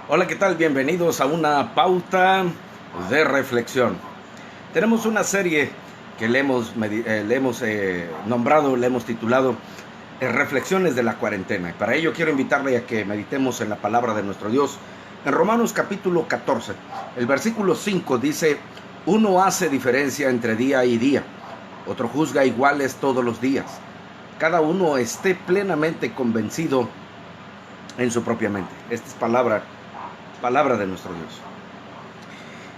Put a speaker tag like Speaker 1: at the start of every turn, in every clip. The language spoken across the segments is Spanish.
Speaker 1: Hola, ¿qué tal? Bienvenidos a una pauta de reflexión. Tenemos una serie que le hemos nombrado, le hemos titulado Reflexiones de la cuarentena. Y para ello quiero invitarle a que meditemos en la palabra de nuestro Dios. En Romanos capítulo 14, el versículo 5 dice: uno hace diferencia entre día y día, otro juzga iguales todos los días. Cada uno esté plenamente convencido en su propia mente. Esta es palabra de nuestro Dios.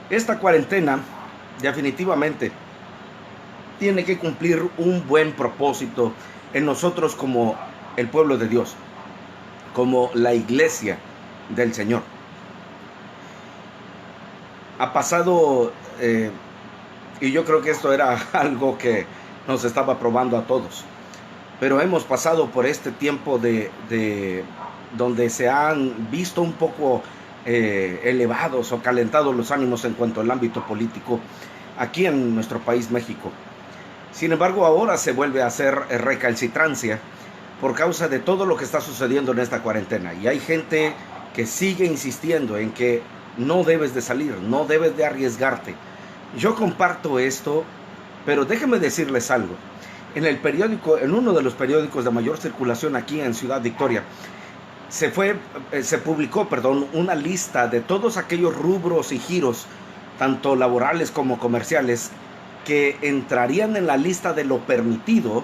Speaker 1: Esta cuarentena definitivamente tiene que cumplir un buen propósito en nosotros como el pueblo de Dios, como la iglesia del Señor. Ha pasado, y yo creo que esto era algo que nos estaba probando a todos, pero hemos pasado por este tiempo de donde se han visto un poco elevados o calentados los ánimos en cuanto al ámbito político aquí en nuestro país, México. Sin embargo, ahora se vuelve a hacer recalcitrancia por causa de todo lo que está sucediendo en esta cuarentena. Y hay gente que sigue insistiendo en que no debes de salir, no debes de arriesgarte. Yo comparto esto, pero déjenme decirles algo. En uno de los periódicos de mayor circulación aquí en Ciudad Victoria, se publicó, una lista de todos aquellos rubros y giros, tanto laborales como comerciales, que entrarían en la lista de lo permitido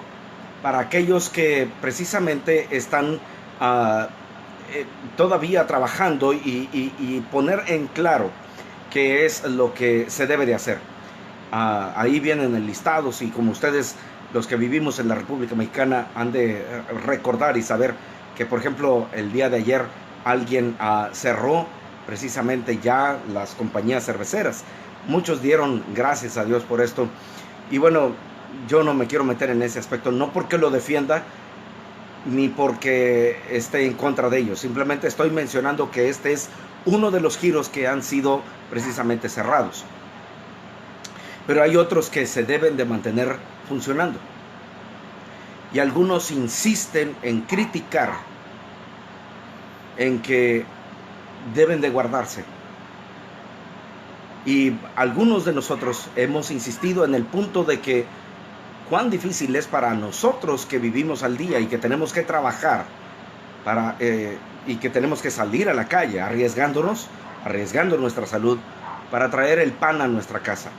Speaker 1: para aquellos que precisamente están uh, todavía trabajando y poner en claro qué es lo que se debe de hacer. Ahí vienen enlistados, y como ustedes, los que vivimos en la República Mexicana, han de recordar y saber que, por ejemplo, el día de ayer alguien cerró precisamente ya las compañías cerveceras. Muchos dieron gracias a Dios por esto. Y bueno, yo no me quiero meter en ese aspecto, no porque lo defienda ni porque esté en contra de ellos. Simplemente estoy mencionando que este es uno de los giros que han sido precisamente cerrados. Pero hay otros que se deben de mantener funcionando. Y algunos insisten en criticar, en que deben de guardarse. Y algunos de nosotros hemos insistido en el punto de que cuán difícil es para nosotros que vivimos al día y que tenemos que trabajar y que tenemos que salir a la calle arriesgando nuestra salud para traer el pan a nuestra casa.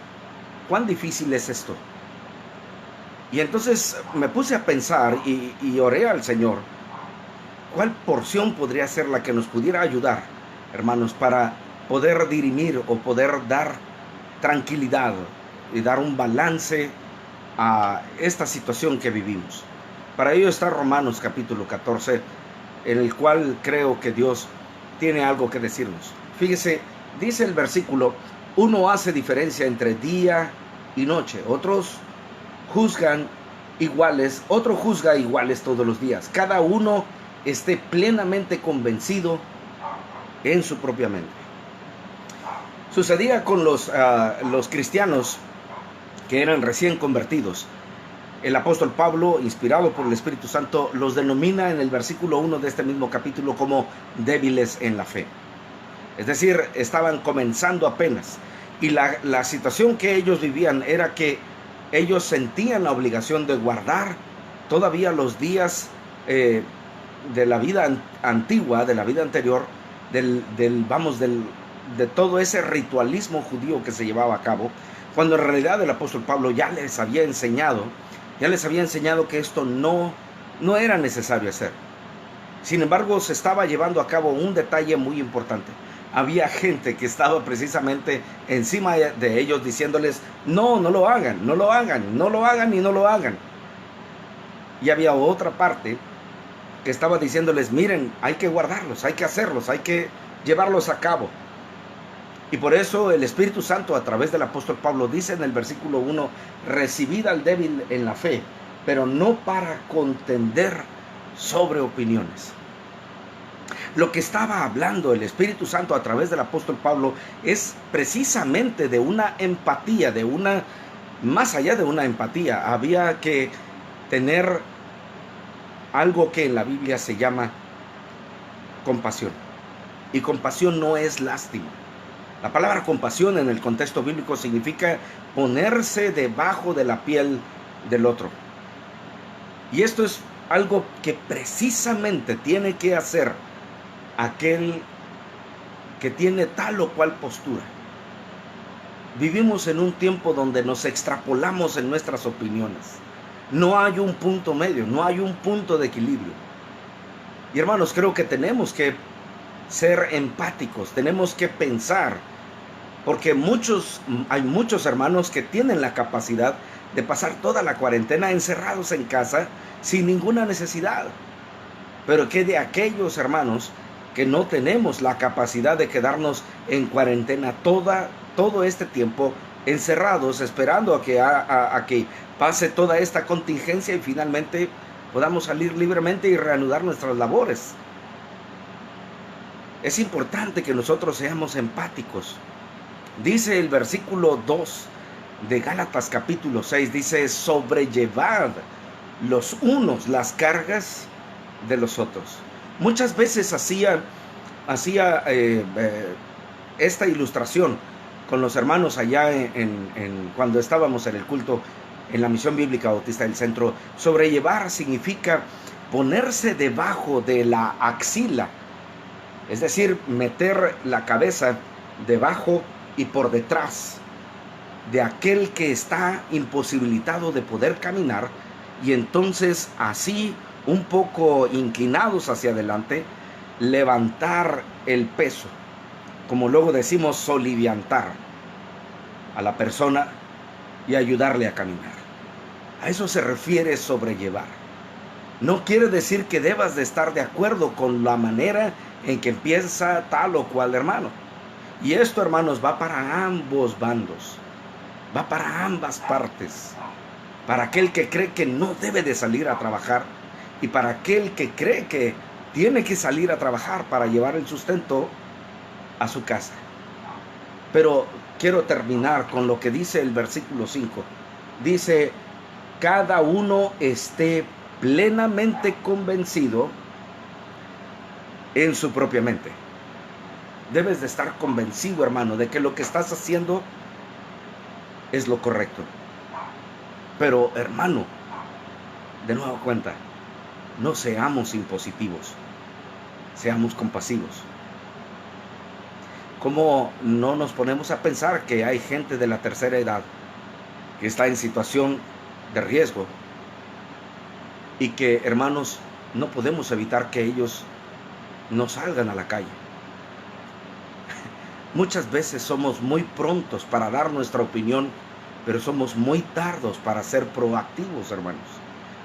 Speaker 1: Cuán difícil es esto. Y entonces me puse a pensar y oré al Señor. ¿Cuál porción podría ser la que nos pudiera ayudar, hermanos, para poder dirimir o poder dar tranquilidad y dar un balance a esta situación que vivimos? Para ello está Romanos capítulo 14, en el cual creo que Dios tiene algo que decirnos. Fíjese, dice el versículo: uno hace diferencia entre día y noche, otro juzga iguales todos los días. Cada uno esté plenamente convencido en su propia mente. Sucedía con los cristianos que eran recién convertidos. El apóstol Pablo, inspirado por el Espíritu Santo, los denomina en el versículo 1 de este mismo capítulo como débiles en la fe. Es decir, estaban comenzando apenas. Y la situación que ellos vivían era que ellos sentían la obligación de guardar todavía los días de la vida antigua, de la vida anterior, de todo ese ritualismo judío que se llevaba a cabo, cuando en realidad el apóstol Pablo ya les había enseñado que esto no era necesario hacer. Sin embargo, se estaba llevando a cabo un detalle muy importante. Había gente que estaba precisamente encima de ellos diciéndoles: no lo hagan. Y había otra parte que estaba diciéndoles: miren, hay que guardarlos, hay que hacerlos, hay que llevarlos a cabo. Y por eso el Espíritu Santo, a través del apóstol Pablo, dice en el versículo 1: recibid al débil en la fe, pero no para contender sobre opiniones. Lo que estaba hablando el Espíritu Santo a través del apóstol Pablo es precisamente de una empatía, más allá de una empatía, había que tener algo que en la Biblia se llama compasión. Y compasión no es lástima. La palabra compasión en el contexto bíblico significa ponerse debajo de la piel del otro. Y esto es algo que precisamente tiene que hacer aquel que tiene tal o cual postura. Vivimos en un tiempo donde nos extrapolamos en nuestras opiniones. No hay un punto medio, no hay un punto de equilibrio. Y hermanos, creo que tenemos que ser empáticos, tenemos que pensar, porque hay muchos hermanos que tienen la capacidad de pasar toda la cuarentena encerrados en casa sin ninguna necesidad. Pero ¿qué de aquellos hermanos que no tenemos la capacidad de quedarnos en cuarentena todo este tiempo encerrados, esperando a que pase toda esta contingencia y finalmente podamos salir libremente y reanudar nuestras labores? Es importante que nosotros seamos empáticos. Dice el versículo 2 de Gálatas capítulo 6, dice: sobrellevad los unos las cargas de los otros. Muchas veces hacía esta ilustración con los hermanos allá cuando estábamos en el culto en la Misión Bíblica Bautista del Centro. Sobrellevar significa ponerse debajo de la axila, es decir, meter la cabeza debajo y por detrás de aquel que está imposibilitado de poder caminar, y entonces así, un poco inclinados hacia adelante, levantar el peso, como luego decimos, soliviantar a la persona y ayudarle a caminar. A eso se refiere sobrellevar. No quiere decir que debas de estar de acuerdo con la manera en que empieza tal o cual hermano. Y esto, hermanos, va para ambos bandos, va para ambas partes. Para aquel que cree que no debe de salir a trabajar y para aquel que cree que tiene que salir a trabajar para llevar el sustento a su casa. Pero quiero terminar con lo que dice el versículo 5. Dice: cada uno esté plenamente convencido en su propia mente. Debes de estar convencido, hermano, de que lo que estás haciendo es lo correcto. Pero, hermano, de nueva cuenta, no seamos impositivos, seamos compasivos. ¿Cómo no nos ponemos a pensar que hay gente de la tercera edad que está en situación de riesgo y que, hermanos, no podemos evitar que ellos no salgan a la calle? Muchas veces somos muy prontos para dar nuestra opinión, pero somos muy tardos para ser proactivos, hermanos.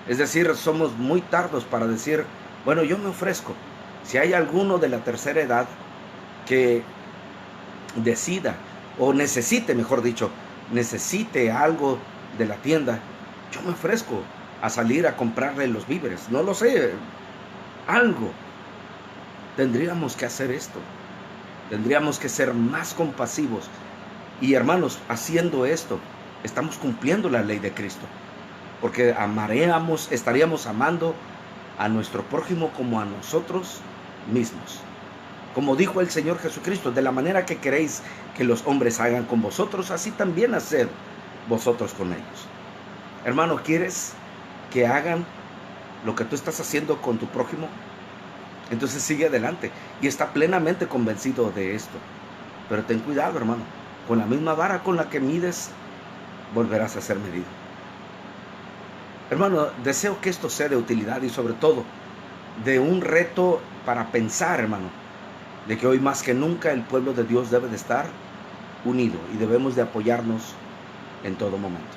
Speaker 1: Es decir, somos muy tardos para decir: bueno, yo me ofrezco. Si hay alguno de la tercera edad que decida, o necesite, mejor dicho, necesite algo de la tienda, yo me ofrezco a salir a comprarle los víveres. No lo sé, algo. Tendríamos que hacer esto. Tendríamos que ser más compasivos. Y, hermanos, haciendo esto, estamos cumpliendo la ley de Cristo, porque estaríamos amando a nuestro prójimo como a nosotros mismos. Como dijo el Señor Jesucristo: de la manera que queréis que los hombres hagan con vosotros, así también haced vosotros con ellos. Hermano, ¿quieres que hagan lo que tú estás haciendo con tu prójimo? Entonces sigue adelante y está plenamente convencido de esto. Pero ten cuidado, hermano. Con la misma vara con la que mides, volverás a ser medido. Hermano, deseo que esto sea de utilidad y sobre todo de un reto para pensar, hermano, de que hoy más que nunca el pueblo de Dios debe de estar unido y debemos de apoyarnos en todo momento.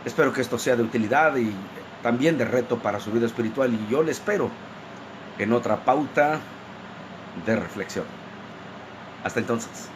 Speaker 1: Espero que esto sea de utilidad y también de reto para su vida espiritual, y yo le espero en otra pauta de reflexión. Hasta entonces.